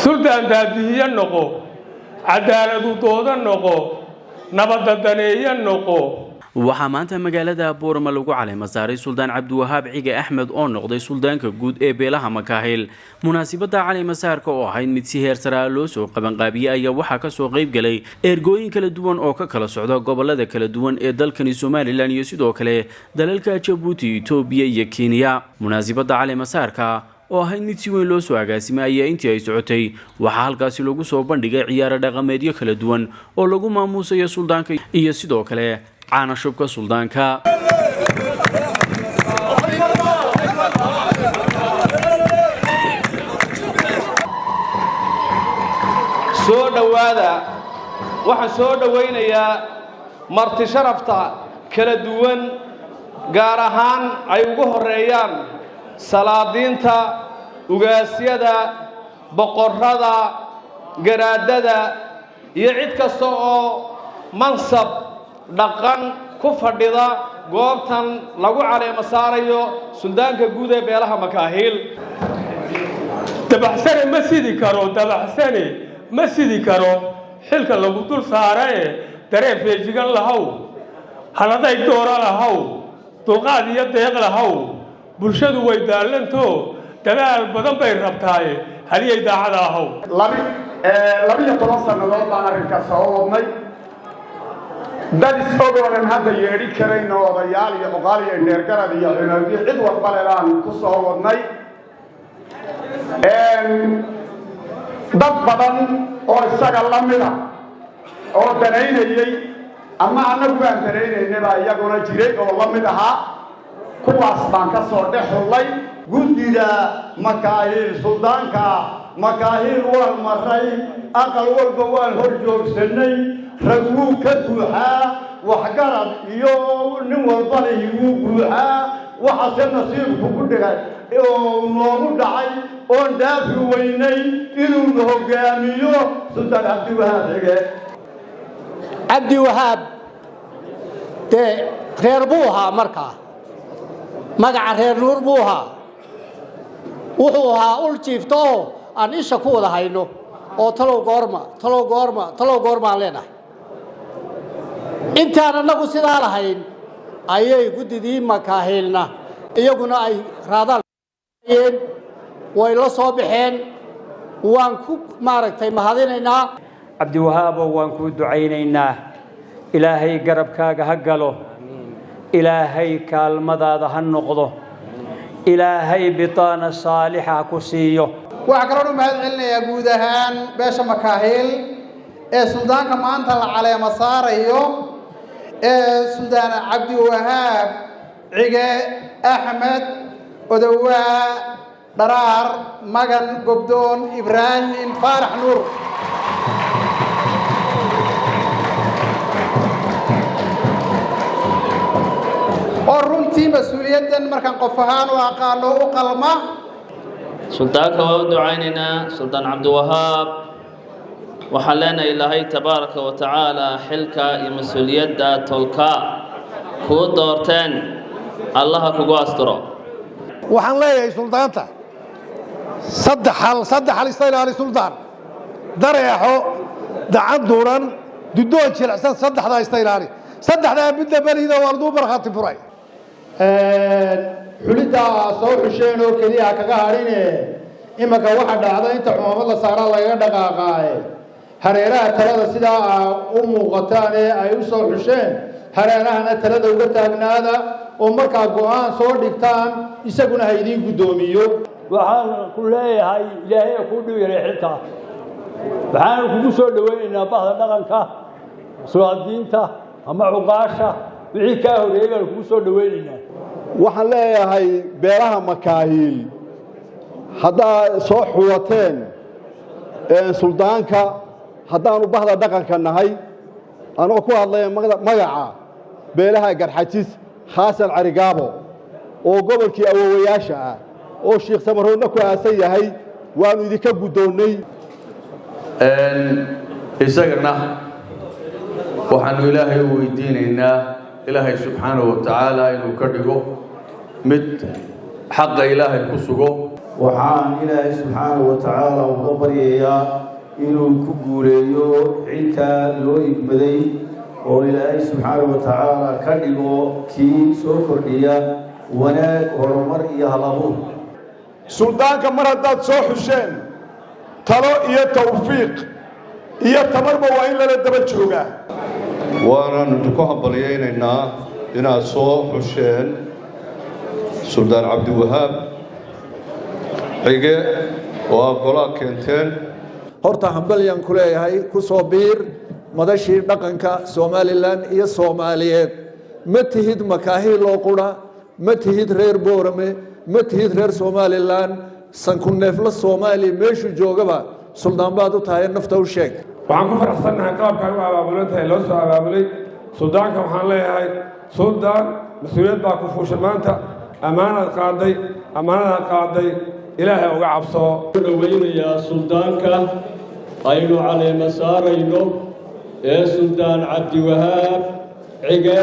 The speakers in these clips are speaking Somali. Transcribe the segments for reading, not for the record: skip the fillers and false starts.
سلطان دادهي النقو عدالة طوض النقو نبض الدنيا النقو waxaa maanta magaalada Boorama lagu caleema saaray Suldaan Cabdiwahaab Cige Axmed oo noqday suldaanka guud ee beelaha Makaahil munaasabada caleema saarka oo ahayd mid si heer sare loo soo qaban qaabiyay ayaa waxa ka soo qayb galay ergooyin kala duwan oo ka kala socda gobolada kala duwan ee dalkani Soomaaliland iyo sidoo kale dalalka Djibouti, Itoobiya iyo Kenya munaasabada caleema saarka oo ahayd mid si weyn loo soo agaasimay ayaa intii ay socotay waxa halkaas lagu soo bandhigay ciyaaro dhaqameedyo kala duwan oo lagu maamuusayo suldaanka iyo sidoo kale caana shubka suldaanka soo dhawaada waxaan soo dhawaynayaa marti sharafta kala duwan gaar ahaan ay ugu horeeyaan salaadiinta ugaasyada boqorrada garaadada iyo cid kasta oo mansab dhaqan ku fadhida goobtan lagu caleema saarayo suldaanka guud ee beelaha Makaahil dabaxsane ma sidi karo xilka lagu dul saaray dareen feejigan lahaw haladay doora lahaw dulqaad iyo deeq lahaw bulshadu way daalanto dadaal badan bay rabtaaye haliyay daacada ahaw 12 sanadood baan arrinka soo wadnay dad isagoonan hadda yeedhi karayn odayaal iyo oqaal iyo dheergarad iyo xinaadiyo cid walba leelaan ku soo wadnay dad badan oo isaga la mid ah oo danaynayay ama anagu aan danaynaynaba iyaguna jiray oo la mid ahaa kuwaas baan ka soo dhexulay guddiga Makaahil suldaanka Makaahil waan maray aqal walba waan hor joogsanay raguu ka buuxaa waxgarad iyo nin walba igu buuxaa waxa nasiibku ku dhigay oo noogu dhacay oo daafi weynay inuu hogaamiyo Suldaan Cabdiwahaab Cige Cabdiwahaab reer buuha markaa magaca reer nuur buuha wuxuu ahaa ul jiifto aan isha ku wada hayno oo talow goorma leenahay intaan anagu sidaa lahayn ayay guddidii Makaahilna iyaguna ay raadaan way la soo baxeen waan ku maaragtay mahadinaynaa Cabdiwahaab waan ku ducaynaynaa ilaahay garabkaaga ha galo ilaahay kaalmadaada ha noqdo ilaahay bitaana saalixa ku siiyo waxa kale oo mahad celinayaa guud ahaan beesha Makaahil ee suldaanka maanta la caleema saarayo Suldaan Cabdiwahaab Cige Axmed Odawaa Daraar Magan Gobdoon Ibraahim Faarax Nuur oo runtii mas'uuliyadan markaan qof ahaan u aqaano u qalma suldaanka waa u ducaynaynaa Suldaan Cabdiwahaab waxaan leenahay ilaahay tabaaraka wa tacaala xilka iyo mas'uuliyadda tolka ku doorteen allaha kugu asturo waxaan leeyahay suldaanta saddex hal istaalaali suldaan dareexo dacan duuran dudoon jilicsan saddexda istaalaali saddexda midda balida waa duu barxati furay xulida soo xusheen oo kaliya kaga harine imaka waxa dhacda inta xumaamad la saaraa laga dhaqaaqay hareeraha talada sidaa u muuqataan ee ay u soo xusheen hareerahana talada uga taagnaada oo markaa go'aan soo dhigtaan isaguna ha idin gudoomiyo waxaan ku leeyahay ilaahay ku dhiiray xilka waxaan kugu soo dhaweynaynaa bahda dhaqanka suudiinta ama cuqaasha wixii ka horeeyay kugu soo dhaweynaynaa waxaan leeyahay beelaha Makaahil hadaa soo xuwateen suldaanka hadaanu bahda dhaqanka nahay anoo ku hadlay magaca beelaha Garxajis Xasan Carigaabo oo gobolkii awoowayaasha ah oo Sheekh Samaroodna ku aasan yahay waanu idinka gudoonay isagana waxaanu ilaahay u weydiinaynaa ilaahay subxaanahu wa tacaala inuu ka dhigo mid xaqa ilaahay ku sugo waxaan ilaahay subxaanahu wa tacaala uga baryayaa inuu ku guuleeyo xilkaa loo igmaday oo ilaahay subxaanahu wa tacaala ka dhigo kii soo kordhiya wanaag horumar iyo halabuur suldaanka mar haddaad soo xusheen talo iyo tawfiiq iyo tamarba waa in lala daba joogaa waanaanu ku hambalyaynaynaa inaad soo xusheen suldaan cabdiwahaab xige oo aad golaa keenteen horta hambalyaan ku leeyahay ku soo biir madashii dhaqanka somalilan iyo soomaaliyeed ma tihid makaahiil oo qura ma tihid reer boorame ma tihid reer somalilan sanku neefla soomaaliya meeshuu joogaba suldaan baad u tahay nafta u sheeg waxaan ku faraxsannahay qaabkaan u abaabulan tahay loo soo abaabulay suldaanka waxaan leeyahay suldaan mas-uuliyad baa ku fuushay maanta ammaanadaad qaaday ilaahay uga cabso dhaweynayaa suldaanka aynu caleema saarayno ee suldaan cabdiwahaab cige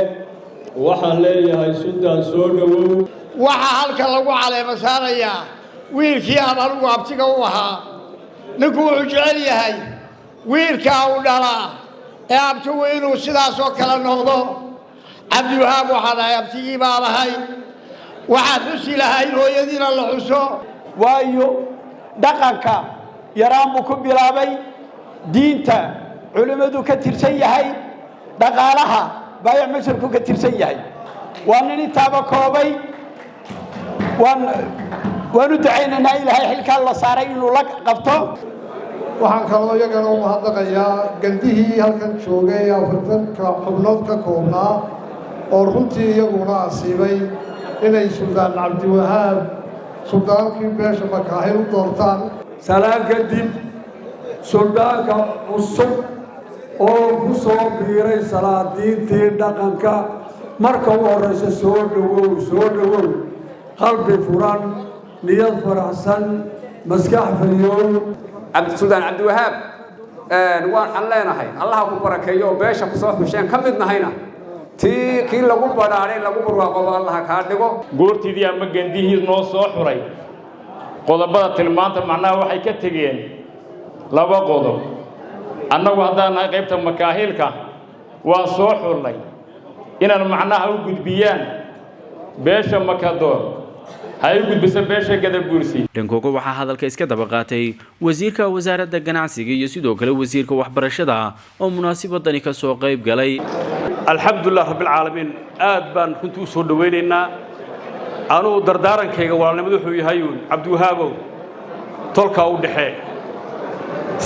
waxaan leeyahay suldaan soo dhowow waxaa halka lagu caleema saarayaa wiilkii aan anigu abtiga u ahaa ninku wuxuu jecel yahay wiilkaa u dhalaa ee abtigu inuu sidaasoo kale noqdo cabdiwahaab waxaan ahay abtigii baan ahay waxaad xusi lahayd hooyadiina la xuso waayo dhaqanka yaraan buu ku bilaabay diinta culimmadu ka tirsan yahay dhaqaalaha baayac masharku ka tirsan yahay waa nin intaaba koobay waanu ducaynaynaa ilaahay xilkaa la saaray inuu la qabto waxaan kaloo iyagana u mahadnaqayaa gandihii halkan joogay 40 xubnood ka koobnaa oo runtii iyaguna asiibay inay suldaan cabdiwahaab suldaankii beesha makaahil u doortaan salaan kadib suldaanka cusub oo ku soo biiray salaadiintii dhaqanka marka u horraysa soo dhowow qalbi furan niyad faraxsan maskax fayoow suldaan cabdiwahaab waxaan leenahay allaha ku barakeeyo oo beesha ku soo xusheen ka mid nahayna kii lagu badhaadhay lagu barwaaqoba allaha kaa dhigo goortiidii ama gandihii noo soo xuray qodobada tilmaanta macnaha waxay ka tegeen laba qodob annagu haddaan nahay qaybta makaahilka waan soo xurnay inaan macnaha u gudbiyaan beesha makadoor hay u gudbisa beesha gadabuursi dhankooga waxaa hadalka iska daba qaatay wasiirka wasaaradda ganacsiga iyo sidoo kale wasiirka waxbarashada oo munaasabadani ka soo qayb galay alxamdulilah rabbilcaalamiin aad baan runtii u soo dhowaynaynaa anugu dardaarankayga walaalnimadu wuxuu yahay cabdiwahaabow tolkaa u dhexee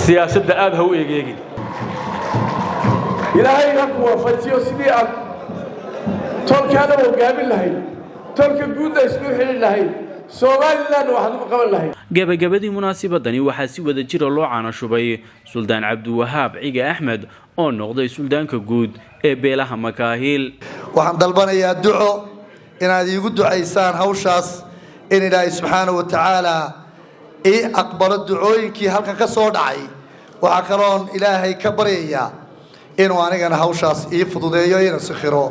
siyaasadda aad ha u eegeegin ilaahayna ku waafajiyo sidii aad tolkaana hogaamin lahayd tolka guudna isku xili lahayd somalilan waxaad u qaban lahayd gabagabadii munaasabadani waxaa si wada jira loo caanashubay suldaan cabdiwahaab cige axmed oo noqday suldaanka guud ee beelaha makaahil waxaan dalbanayaa duco inaad iigu ducaysaan hawshaas in ilaahay subxaanahu wa tacaala ii aqbalo ducooyinkii halkan ka soo dhacay waxaa kaloon ilaahay ka baryayaa inuu anigana hawshaas ii fududeeyo ina sikhiro